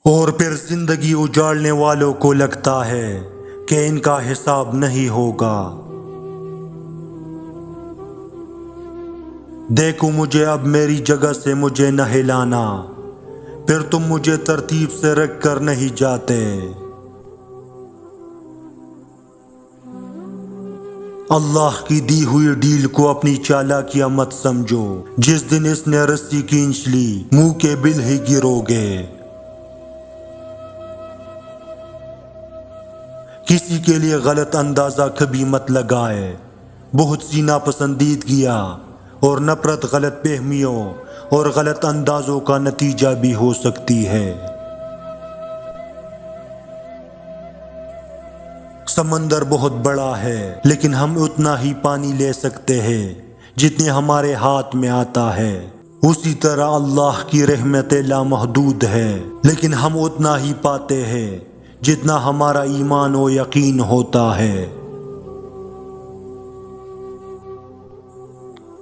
اور پھر زندگی اجاڑنے والوں کو لگتا ہے کہ ان کا حساب نہیں ہوگا۔ دیکھو مجھے اب میری جگہ سے مجھے نہ ہلانا، پھر تم مجھے ترتیب سے رکھ کر نہیں جاتے۔ اللہ کی دی ہوئی ڈیل کو اپنی چالاکیاں مت سمجھو، جس دن اس نے رسی کھینچ لی منہ کے بل ہی گرو گے۔ کسی کے لیے غلط اندازہ کبھی مت لگائے، بہت سی ناپسندیدگیاں اور نفرت غلط فہمیوں اور غلط اندازوں کا نتیجہ بھی ہو سکتی ہے۔ سمندر بہت بڑا ہے، لیکن ہم اتنا ہی پانی لے سکتے ہیں جتنے ہمارے ہاتھ میں آتا ہے۔ اسی طرح اللہ کی رحمت لامحدود ہے، لیکن ہم اتنا ہی پاتے ہیں جتنا ہمارا ایمان و یقین ہوتا ہے۔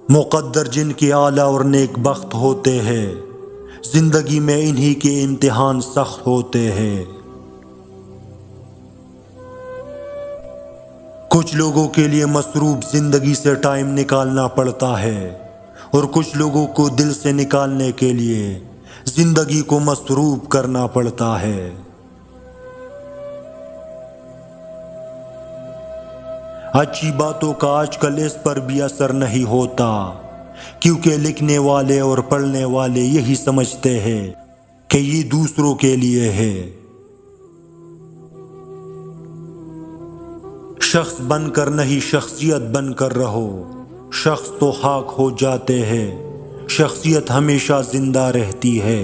مقدر جن کے اعلیٰ اور نیک بخت ہوتے ہیں، زندگی میں انہی کے امتحان سخت ہوتے ہیں۔ کچھ لوگوں کے لیے مصروف زندگی سے ٹائم نکالنا پڑتا ہے، اور کچھ لوگوں کو دل سے نکالنے کے لیے زندگی کو مصروف کرنا پڑتا ہے۔ اچھی باتوں کا آج کل اس پر بھی اثر نہیں ہوتا، کیونکہ لکھنے والے اور پڑھنے والے یہی سمجھتے ہیں کہ یہ دوسروں کے لیے ہے۔ شخص بن کر نہیں، شخصیت بن کر رہو۔ شخص تو خاک ہو جاتے ہیں، شخصیت ہمیشہ زندہ رہتی ہے۔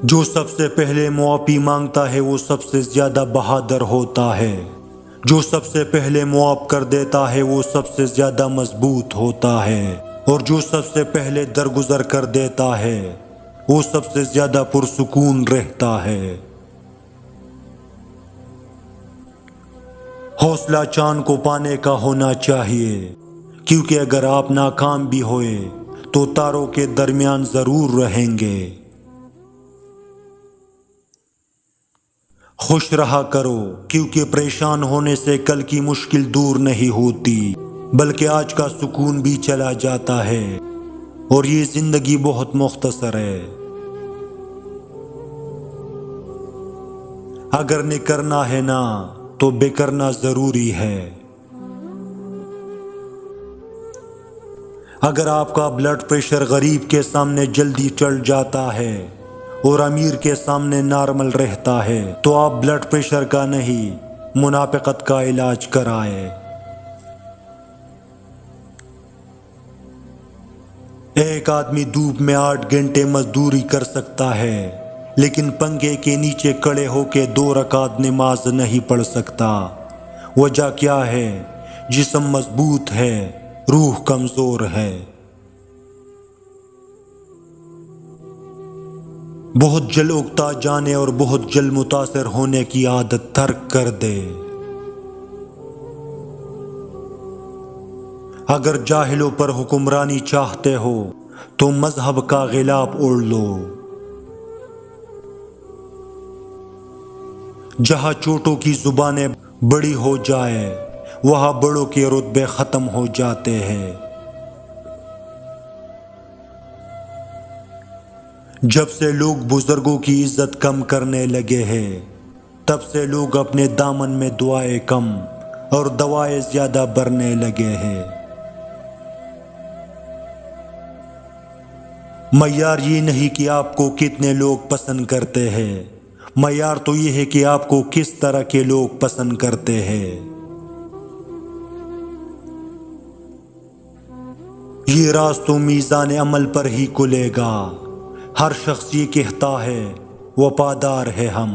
جو سب سے پہلے معافی مانگتا ہے وہ سب سے زیادہ بہادر ہوتا ہے۔ جو سب سے پہلے معاف کر دیتا ہے وہ سب سے زیادہ مضبوط ہوتا ہے، اور جو سب سے پہلے درگزر کر دیتا ہے وہ سب سے زیادہ پرسکون رہتا ہے۔ حوصلہ چاند کو پانے کا ہونا چاہیے، کیونکہ اگر آپ ناکام بھی ہوئے تو تاروں کے درمیان ضرور رہیں گے۔ خوش رہا کرو، کیونکہ پریشان ہونے سے کل کی مشکل دور نہیں ہوتی، بلکہ آج کا سکون بھی چلا جاتا ہے، اور یہ زندگی بہت مختصر ہے۔ اگر نے کرنا ہے نا تو بے کرنا ضروری ہے۔ اگر آپ کا بلڈ پریشر غریب کے سامنے جلدی چڑھ جاتا ہے اور امیر کے سامنے نارمل رہتا ہے تو آپ بلڈ پریشر کا نہیں، منافقت کا علاج کرائے۔ ایک آدمی دھوپ میں 8 گھنٹے مزدوری کر سکتا ہے، لیکن پنکھے کے نیچے کھڑے ہو کے 2 رکعت نماز نہیں پڑھ سکتا۔ وجہ کیا ہے؟ جسم مضبوط ہے، روح کمزور ہے۔ بہت جل اکتا جانے اور بہت جل متاثر ہونے کی عادت ترک کر دے۔ اگر جاہلوں پر حکمرانی چاہتے ہو تو مذہب کا غلاف اوڑھ لو۔ جہاں چھوٹوں کی زبانیں بڑی ہو جائے وہاں بڑوں کے رتبے ختم ہو جاتے ہیں۔ جب سے لوگ بزرگوں کی عزت کم کرنے لگے ہیں، تب سے لوگ اپنے دامن میں دعائیں کم اور دوائیں زیادہ بھرنے لگے ہیں۔ معیار یہ نہیں کہ آپ کو کتنے لوگ پسند کرتے ہیں، معیار تو یہ ہے کہ آپ کو کس طرح کے لوگ پسند کرتے ہیں۔ یہ راز تو میزان عمل پر ہی کھلے گا۔ ہر شخص یہ کہتا ہے وفادار ہے ہم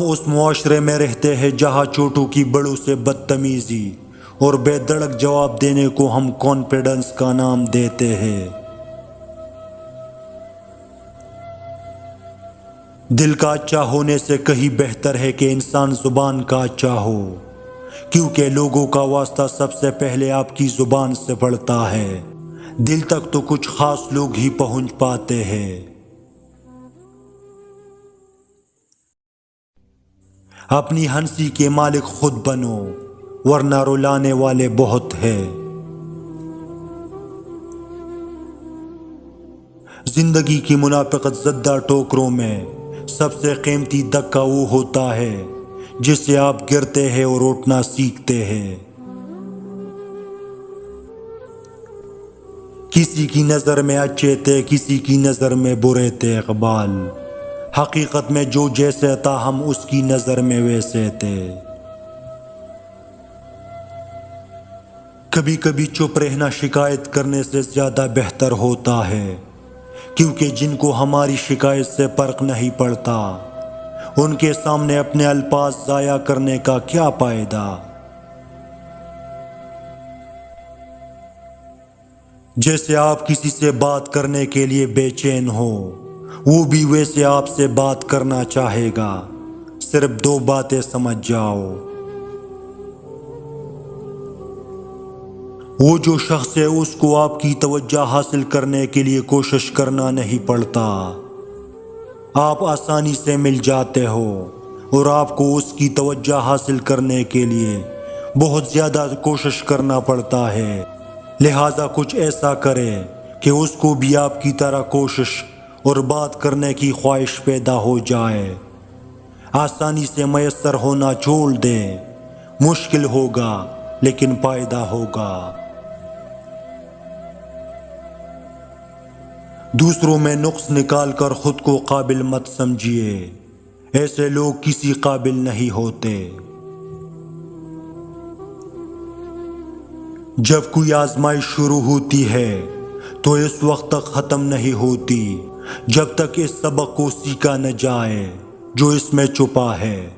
اس معاشرے میں رہتے ہیں جہاں چھوٹوں کی بڑوں سے بدتمیزی اور بے دڑک جواب دینے کو ہم کانفیڈنس کا نام دیتے ہیں۔ دل کا اچھا ہونے سے کہیں بہتر ہے کہ انسان زبان کا اچھا ہو، کیونکہ لوگوں کا واسطہ سب سے پہلے آپ کی زبان سے پڑتا ہے، دل تک تو کچھ خاص لوگ ہی پہنچ پاتے ہیں۔ اپنی ہنسی کے مالک خود بنو، ورنہ رلانے والے بہت ہیں۔ زندگی کی منافقت زدہ ٹوکروں میں سب سے قیمتی دکہ وہ ہوتا ہے جس سے آپ گرتے ہیں اور اٹھنا سیکھتے ہیں۔ کسی کی نظر میں اچھے تھے، کسی کی نظر میں برے تھے اقبال، حقیقت میں جو جیسے تھا ہم اس کی نظر میں ویسے تھے۔ کبھی کبھی چپ رہنا شکایت کرنے سے زیادہ بہتر ہوتا ہے، کیونکہ جن کو ہماری شکایت سے فرق نہیں پڑتا ان کے سامنے اپنے الفاظ ضائع کرنے کا کیا فائدہ۔ جیسے آپ کسی سے بات کرنے کے لیے بے چین ہو، وہ بھی ویسے آپ سے بات کرنا چاہے گا، صرف دو باتیں سمجھ جاؤ۔ وہ جو شخص ہے اس کو آپ کی توجہ حاصل کرنے کے لیے کوشش کرنا نہیں پڑتا، آپ آسانی سے مل جاتے ہو، اور آپ کو اس کی توجہ حاصل کرنے کے لیے بہت زیادہ کوشش کرنا پڑتا ہے۔ لہذا کچھ ایسا کرے کہ اس کو بھی آپ کی طرح کوشش اور بات کرنے کی خواہش پیدا ہو جائے۔ آسانی سے میسر ہونا چھوڑ دیں، مشکل ہوگا لیکن فائدہ ہوگا۔ دوسروں میں نقص نکال کر خود کو قابل مت سمجھیے، ایسے لوگ کسی قابل نہیں ہوتے۔ جب کوئی آزمائش شروع ہوتی ہے تو اس وقت تک ختم نہیں ہوتی جب تک اس سبق کو سیکھا نہ جائے جو اس میں چھپا ہے۔